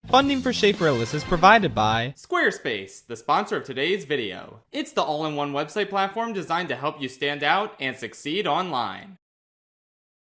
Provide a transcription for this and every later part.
Funding for Shaperillis is provided by Squarespace, the sponsor of today's video. It's the all-in-one website platform designed to help you stand out and succeed online.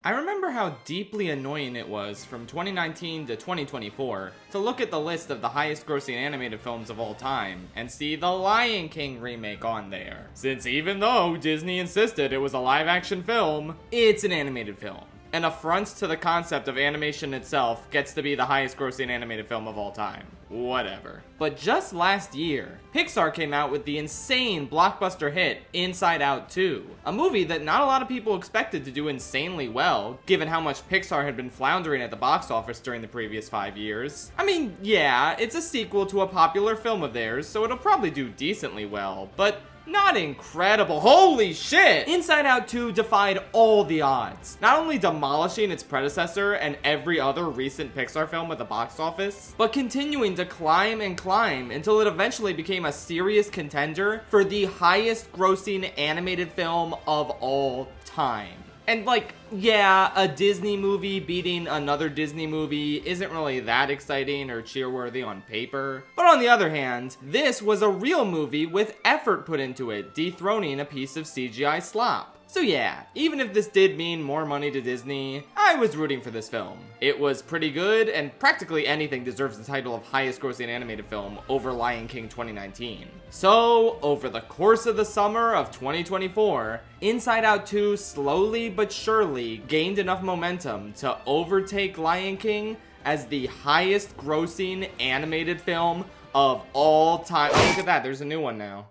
I remember how deeply annoying it was from 2019 to 2024 to look at the list of the highest grossing animated films of all time and see the Lion King remake on there. Since even though Disney insisted it was a live action film, it's an animated film. An affront to the concept of animation itself gets to be the highest grossing animated film of all time. Whatever. But just last year, Pixar came out with the insane blockbuster hit Inside Out 2, a movie that not a lot of people expected to do insanely well, given how much Pixar had been floundering at the box office during the previous 5 years. I mean, yeah, it's a sequel to a popular film of theirs, so it'll probably do decently well, but not incredible. Holy shit! Inside Out 2 defied all the odds, not only demolishing its predecessor and every other recent Pixar film at the box office, but continuing to climb and climb until it eventually became a serious contender for the highest grossing animated film of all time. And like, yeah, a Disney movie beating another Disney movie isn't really that exciting or cheerworthy on paper. But on the other hand, this was a real movie with effort put into it, dethroning a piece of CGI slop. So yeah, even if this did mean more money to Disney, I was rooting for this film. It was pretty good, and practically anything deserves the title of highest grossing animated film over Lion King 2019. So, over the course of the summer of 2024, Inside Out 2 slowly but surely gained enough momentum to overtake Lion King as the highest grossing animated film of all time. Oh, look at that, there's a new one now.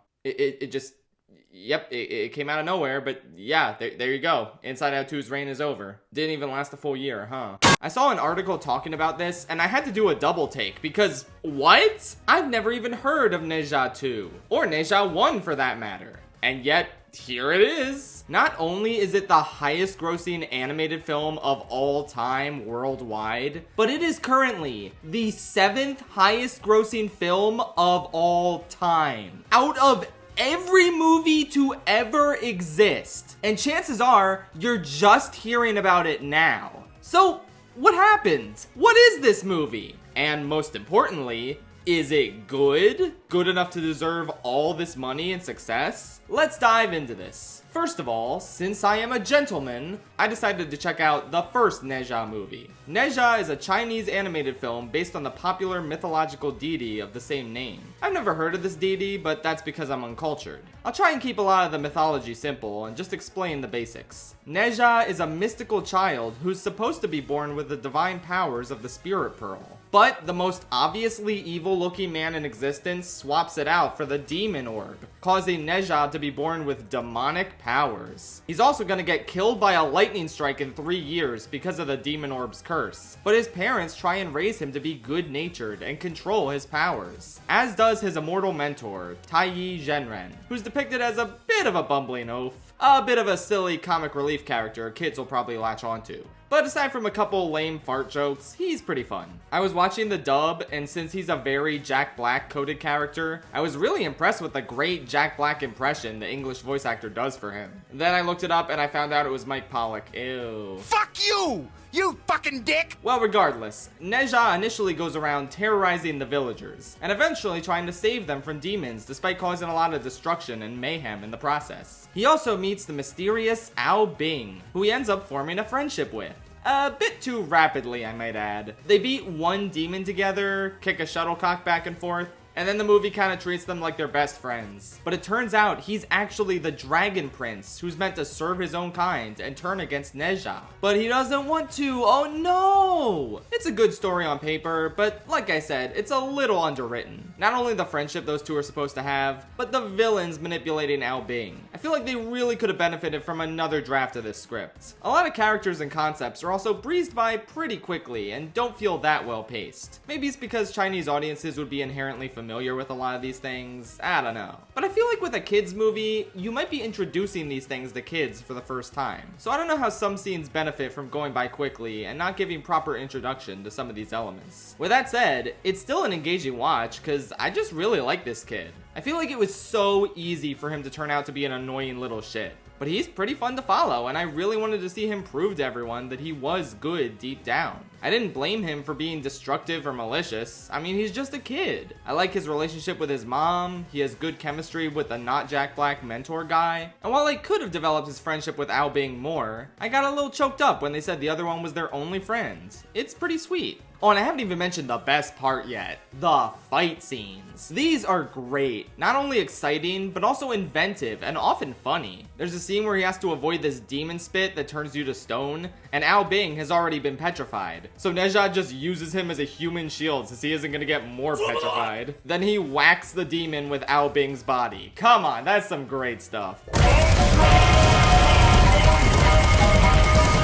It came out of nowhere, but yeah, there you go. Inside Out 2's reign is over. Didn't even last a full year, huh? I saw an article talking about this, and I had to do a double take, because what? I've never even heard of Ne Zha 2, or Ne Zha 1 for that matter. And yet, here it is. Not only is it the highest grossing animated film of all time worldwide, but it is currently the 7th highest grossing film of all time. Out of every movie to ever exist. And chances are, you're just hearing about it now. So, what happened? What is this movie? And most importantly, is it good? Good enough to deserve all this money and success? Let's dive into this. First of all, since I am a gentleman, I decided to check out the first Ne Zha movie. Ne Zha is a Chinese animated film based on the popular mythological deity of the same name. I've never heard of this deity, but that's because I'm uncultured. I'll try and keep a lot of the mythology simple and just explain the basics. Ne Zha is a mystical child who's supposed to be born with the divine powers of the Spirit Pearl. But the most obviously evil-looking man in existence swaps it out for the Demon Orb, causing Ne Zha to be born with demonic powers. He's also gonna get killed by a lightning strike in 3 years because of the Demon Orb's curse. But his parents try and raise him to be good-natured and control his powers, as does his immortal mentor, Taiyi Zhenren, who's depicted as a bit of a bumbling oaf. A bit of a silly comic relief character kids will probably latch onto. But aside from a couple lame fart jokes, he's pretty fun. I was watching the dub, and since he's a very Jack Black coded character, I was really impressed with the great Jack Black impression the English voice actor does for him. Then I looked it up and I found out it was Mike Pollock. Ew. Fuck you! You fucking dick! Well, regardless, Ne Zha initially goes around terrorizing the villagers, and eventually trying to save them from demons despite causing a lot of destruction and mayhem in the process. He also meets the mysterious Ao Bing, who he ends up forming a friendship with. A bit too rapidly, I might add. They beat one demon together, kick a shuttlecock back and forth, and then the movie kind of treats them like they're best friends. But it turns out he's actually the Dragon Prince who's meant to serve his own kind and turn against Ne Zha. But he doesn't want to, oh no! It's a good story on paper, but like I said, it's a little underwritten. Not only the friendship those two are supposed to have, but the villains manipulating Ao Bing. I feel like they really could have benefited from another draft of this script. A lot of characters and concepts are also breezed by pretty quickly and don't feel that well paced. Maybe it's because Chinese audiences would be inherently familiar with a lot of these things, I don't know. But I feel like with a kids movie, you might be introducing these things to kids for the first time. So I don't know how some scenes benefit from going by quickly and not giving proper introduction to some of these elements. With that said, it's still an engaging watch because I just really like this kid. I feel like it was so easy for him to turn out to be an annoying little shit. But he's pretty fun to follow, and I really wanted to see him prove to everyone that he was good deep down. I didn't blame him for being destructive or malicious. I mean, he's just a kid. I like his relationship with his mom. He has good chemistry with the not Jack Black mentor guy. And while I could have developed his friendship with Ao Bing more, I got a little choked up when they said the other one was their only friend. It's pretty sweet. Oh, and I haven't even mentioned the best part yet. The fight scenes. These are great. Not only exciting, but also inventive and often funny. There's a scene where he has to avoid this demon spit that turns you to stone, and Ao Bing has already been petrified. So Ne Zha just uses him as a human shield since he isn't gonna get more petrified. Then he whacks the demon with Ao Bing's body. Come on, that's some great stuff.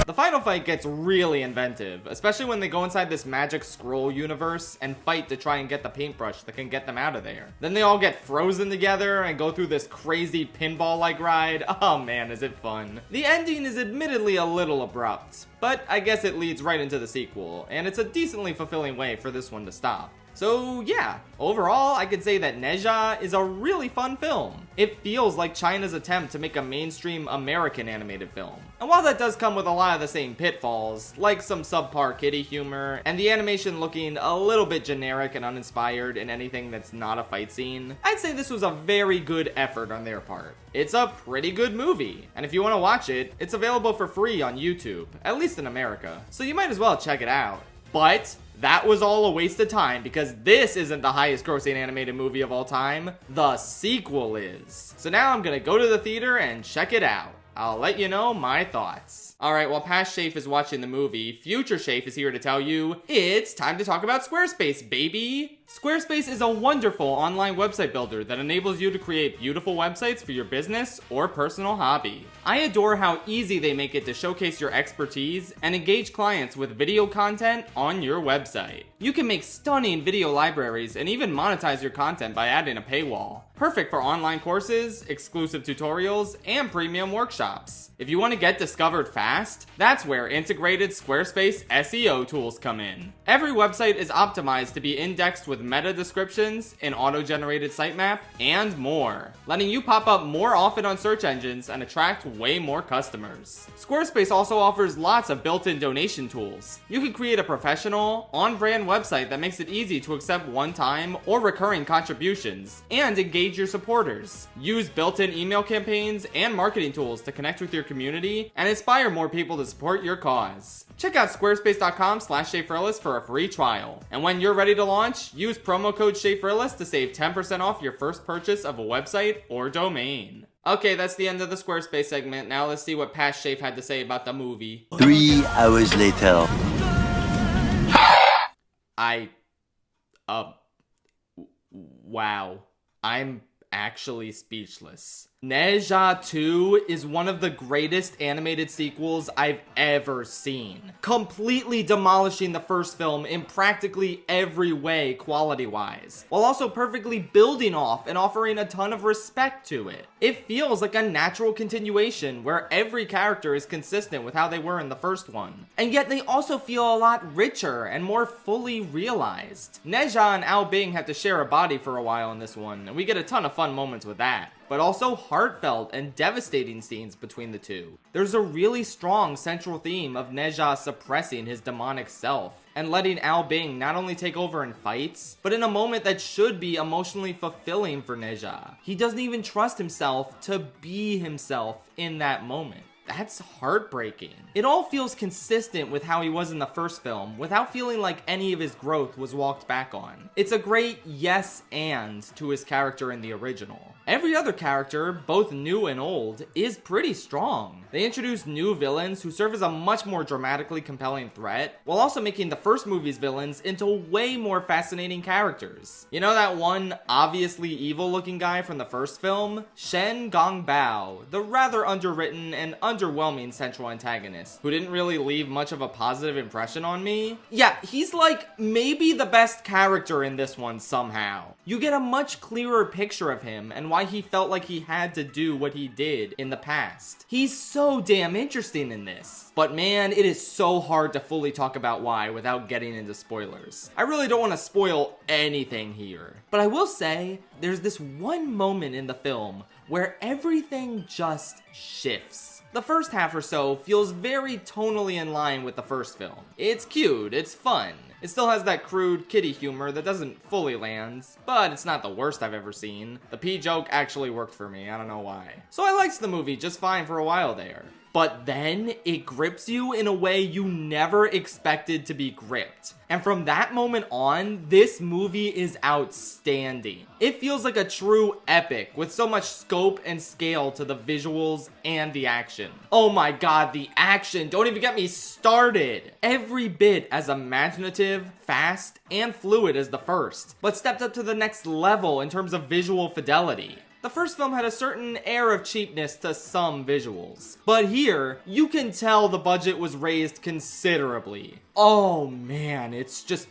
The final fight gets really inventive, especially when they go inside this magic scroll universe and fight to try and get the paintbrush that can get them out of there. Then they all get frozen together and go through this crazy pinball-like ride. Oh man, is it fun. The ending is admittedly a little abrupt, but I guess it leads right into the sequel, and it's a decently fulfilling way for this one to stop. So yeah, overall I could say that Ne Zha is a really fun film. It feels like China's attempt to make a mainstream American animated film. And while that does come with a lot of the same pitfalls, like some subpar kiddie humor, and the animation looking a little bit generic and uninspired in anything that's not a fight scene, I'd say this was a very good effort on their part. It's a pretty good movie, and if you want to watch it, it's available for free on YouTube, at least in America, so you might as well check it out. But that was all a waste of time because this isn't the highest grossing animated movie of all time. The sequel is. So now I'm gonna go to the theater and check it out. I'll let you know my thoughts. Alright, while past Schaff is watching the movie, future Schaff is here to tell you it's time to talk about Squarespace, baby! Squarespace is a wonderful online website builder that enables you to create beautiful websites for your business or personal hobby. I adore how easy they make it to showcase your expertise and engage clients with video content on your website. You can make stunning video libraries and even monetize your content by adding a paywall. Perfect for online courses, exclusive tutorials, and premium workshops. If you want to get discovered fast, that's where integrated Squarespace SEO tools come in. Every website is optimized to be indexed with meta descriptions, an auto-generated sitemap, and more, letting you pop up more often on search engines and attract way more customers. Squarespace also offers lots of built-in donation tools. You can create a professional, on-brand website that makes it easy to accept one-time or recurring contributions, and engage your supporters. Use built-in email campaigns and marketing tools to connect with your community and inspire more people to support your cause. Check out squarespace.com/SchaffRillis for a free trial. And when you're ready to launch, use promo code SchaffRillis to save 10% off your first purchase of a website or domain. Okay, that's the end of the Squarespace segment. Now let's see what past Schaff had to say about the movie. 3 hours later. Wow. I'm actually speechless. Ne Zha 2 is one of the greatest animated sequels I've ever seen, completely demolishing the first film in practically every way quality-wise, while also perfectly building off and offering a ton of respect to it. It feels like a natural continuation where every character is consistent with how they were in the first one, and yet they also feel a lot richer and more fully realized. Ne Zha and Ao Bing have to share a body for a while in this one, and we get a ton of fun moments with that, but also heartfelt and devastating scenes between the two. There's a really strong central theme of Ne Zha suppressing his demonic self and letting Ao Bing not only take over in fights, but in a moment that should be emotionally fulfilling for Ne Zha. He doesn't even trust himself to be himself in that moment. That's heartbreaking. It all feels consistent with how he was in the first film, without feeling like any of his growth was walked back on. It's a great yes and to his character in the original. Every other character, both new and old, is pretty strong. They introduce new villains who serve as a much more dramatically compelling threat, while also making the first movie's villains into way more fascinating characters. You know that one obviously evil looking guy from the first film? Shen Gong Bao, the rather underwritten and underwhelming central antagonist, who didn't really leave much of a positive impression on me. Yeah, he's like maybe the best character in this one somehow. You get a much clearer picture of him and why he felt like he had to do what he did in the past. He's so damn interesting in this. But man, it is so hard to fully talk about why without getting into spoilers. I really don't want to spoil anything here. But I will say, there's this one moment in the film where everything just shifts. The first half or so feels very tonally in line with the first film. It's cute, it's fun. It still has that crude kiddie humor that doesn't fully land, but it's not the worst I've ever seen. The pee joke actually worked for me, I don't know why. So I liked the movie just fine for a while there. But then it grips you in a way you never expected to be gripped. And from that moment on, this movie is outstanding. It feels like a true epic with so much scope and scale to the visuals and the action. Oh my god, the action! Don't even get me started! Every bit as imaginative, fast, and fluid as the first, but stepped up to the next level in terms of visual fidelity. The first film had a certain air of cheapness to some visuals, but here, you can tell the budget was raised considerably. Oh man, it's just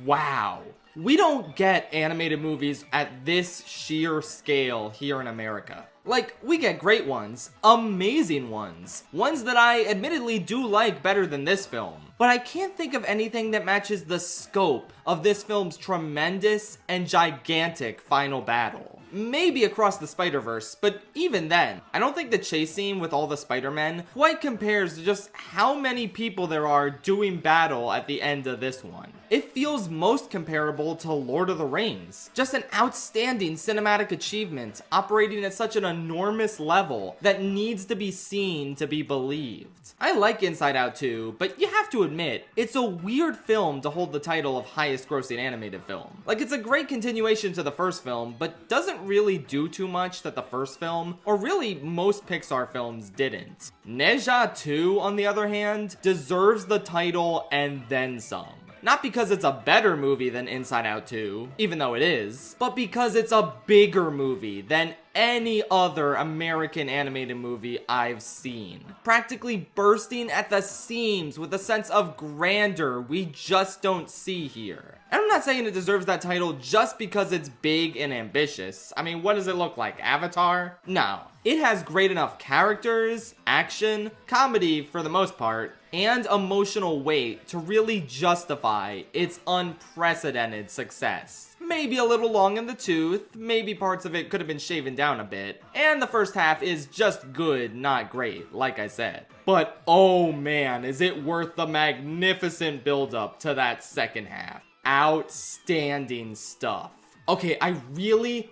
wow. We don't get animated movies at this sheer scale here in America. Like, we get great ones, amazing ones that I admittedly do like better than this film. But I can't think of anything that matches the scope of this film's tremendous and gigantic final battle. Maybe Across the Spider-Verse, but even then, I don't think the chase scene with all the Spider-Men quite compares to just how many people there are doing battle at the end of this one. It feels most comparable to Lord of the Rings. Just an outstanding cinematic achievement operating at such an enormous level that needs to be seen to be believed. I like Inside Out too, but you have to admit, it's a weird film to hold the title of highest grossing animated film. Like, it's a great continuation to the first film, but doesn't really do too much that the first film, or really most Pixar films, didn't. Ne Zha 2, on the other hand, deserves the title and then some. Not because it's a better movie than Inside Out 2, even though it is, but because it's a bigger movie than any other American animated movie I've seen. Practically bursting at the seams with a sense of grandeur we just don't see here. And I'm not saying it deserves that title just because it's big and ambitious. I mean, what does it look like? Avatar? No. It has great enough characters, action, comedy for the most part, and emotional weight to really justify its unprecedented success. Maybe a little long in the tooth, maybe parts of it could have been shaven down a bit, and the first half is just good, not great, like I said. But oh man, is it worth the magnificent build-up to that second half. Outstanding stuff. Okay, I really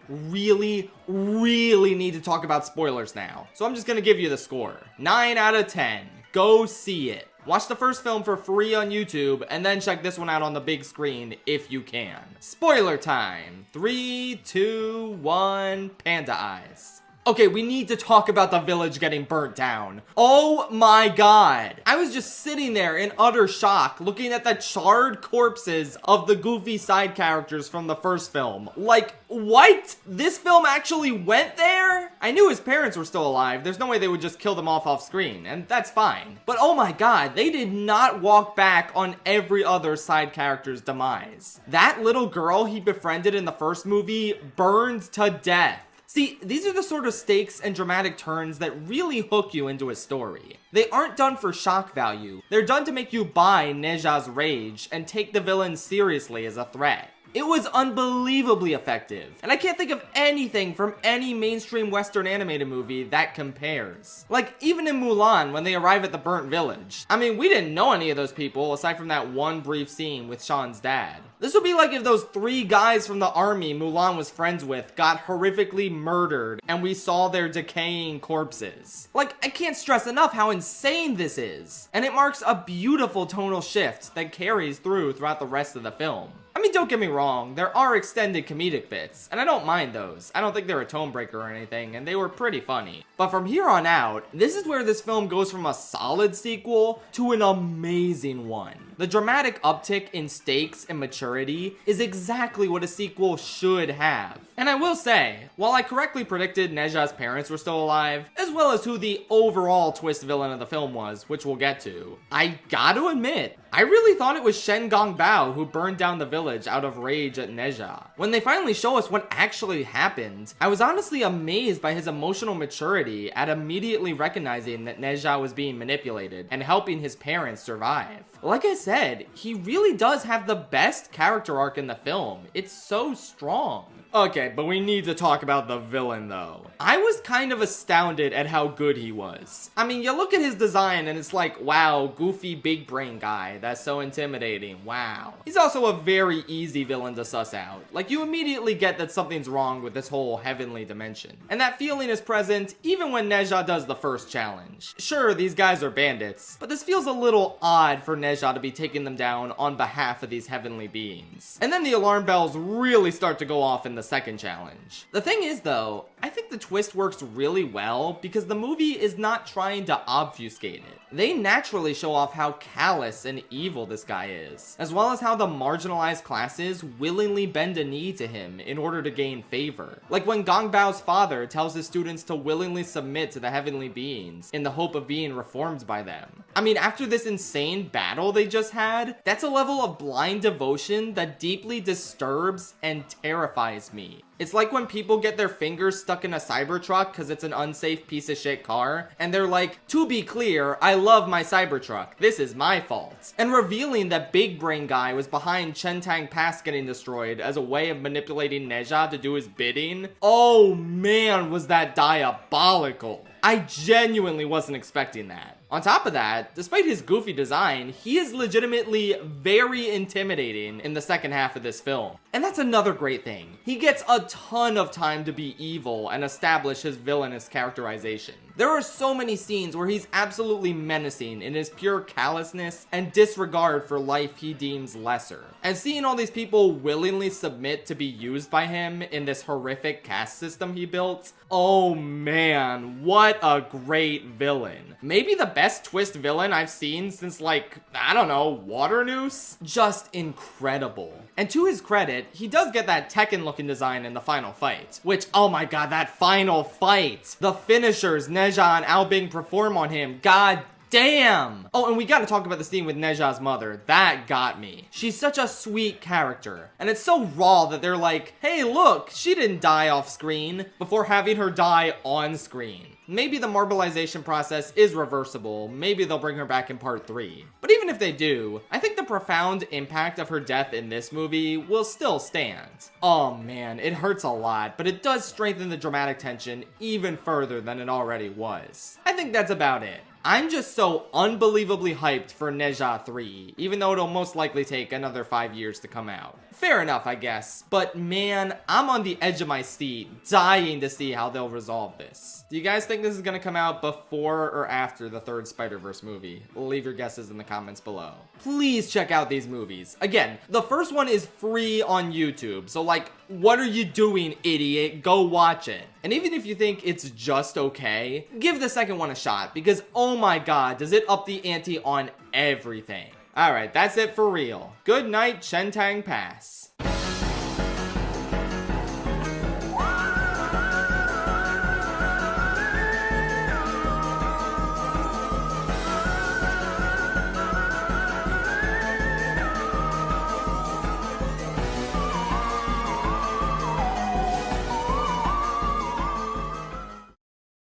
need to talk about spoilers now. So I'm just gonna give you the score. 9 out of 10. Go see it. Watch the first film for free on YouTube, and then check this one out on the big screen if you can. Spoiler time. 3, 2, 1, panda eyes. Okay, we need to talk about the village getting burnt down. Oh my god. I was just sitting there in utter shock looking at the charred corpses of the goofy side characters from the first film. Like, what? This film actually went there? I knew his parents were still alive. There's no way they would just kill them off screen, and that's fine. But oh my god, they did not walk back on every other side character's demise. That little girl he befriended in the first movie burned to death. See, these are the sort of stakes and dramatic turns that really hook you into a story. They aren't done for shock value. They're done to make you buy Ne Zha's rage and take the villain seriously as a threat. It was unbelievably effective, and I can't think of anything from any mainstream Western animated movie that compares. Like, even in Mulan, when they arrive at the burnt village. I mean, we didn't know any of those people, aside from that one brief scene with Sean's dad. This would be like if those 3 guys from the army Mulan was friends with got horrifically murdered, and we saw their decaying corpses. Like, I can't stress enough how insane this is, and it marks a beautiful tonal shift that carries throughout the rest of the film. I mean, don't get me wrong, there are extended comedic bits, and I don't mind those. I don't think they're a tone breaker or anything, and they were pretty funny. But from here on out, this is where this film goes from a solid sequel to an amazing one. The dramatic uptick in stakes and maturity is exactly what a sequel should have. And I will say, while I correctly predicted Ne Zha's parents were still alive, as well as who the overall twist villain of the film was, which we'll get to, I gotta admit, I really thought it was Shen Gongbao who burned down the village village out of rage at Ne Zha. When they finally show us what actually happened, I was honestly amazed by his emotional maturity at immediately recognizing that Ne Zha was being manipulated and helping his parents survive. Like I said, he really does have the best character arc in the film. It's so strong. Okay, but we need to talk about the villain though. I was kind of astounded at how good he was. I mean, you look at his design and it's like, wow, goofy big brain guy. That's so intimidating. Wow. He's also a very easy villain to suss out. Like, you immediately get that something's wrong with this whole heavenly dimension. And that feeling is present even when Ne Zha does the first challenge. Sure, these guys are bandits, but this feels a little odd for Ne Zha to be taking them down on behalf of these heavenly beings. And then the alarm bells really start to go off in the second challenge. The thing is though, I think the twist works really well because the movie is not trying to obfuscate it. They naturally show off how callous and evil this guy is, as well as how the marginalized classes willingly bend a knee to him in order to gain favor. Like when Gongbao's father tells his students to willingly submit to the heavenly beings in the hope of being reformed by them. I mean, after this insane battle they just had, that's a level of blind devotion that deeply disturbs and terrifies me. It's like when people get their fingers stuck in a Cybertruck because it's an unsafe piece of shit car, and they're like, to be clear, I love my Cybertruck, this is my fault. And revealing that big brain guy was behind Chentang Pass getting destroyed as a way of manipulating Ne Zha to do his bidding. Oh man, was that diabolical. I genuinely wasn't expecting that. On top of that, despite his goofy design, he is legitimately very intimidating in the second half of this film. And that's another great thing. He gets a ton of time to be evil and establish his villainous characterization. There are so many scenes where he's absolutely menacing in his pure callousness and disregard for life he deems lesser. And seeing all these people willingly submit to be used by him in this horrific caste system he built, oh man, what a great villain. Maybe the best twist villain I've seen since, like, I don't know, Waternoose? Just incredible. And to his credit, he does get that Tekken looking design in the final fight. Which, oh my god, that final fight! The finishers Ne Zha and Ao Bing perform on him, god damn! Oh, and we gotta talk about the scene with Ne Zha's mother. That got me. She's such a sweet character. And it's so raw that they're like, hey look, she didn't die off screen, before having her die on screen. Maybe the marbleization process is reversible. Maybe they'll bring her back in part 3. But even if they do, I think the profound impact of her death in this movie will still stand. Oh man, it hurts a lot, but it does strengthen the dramatic tension even further than it already was. I think that's about it. I'm just so unbelievably hyped for Ne Zha 3, even though it'll most likely take another 5 years to come out. Fair enough, I guess, but man, I'm on the edge of my seat, dying to see how they'll resolve this. Do you guys think this is gonna come out before or after the third Spider-Verse movie? Leave your guesses in the comments below. Please check out these movies. Again, the first one is free on YouTube, so like, what are you doing, idiot? Go watch it. And even if you think it's just okay, give the second one a shot, because oh my god, does it up the ante on everything. Alright, that's it for real. Good night, Chentang Pass.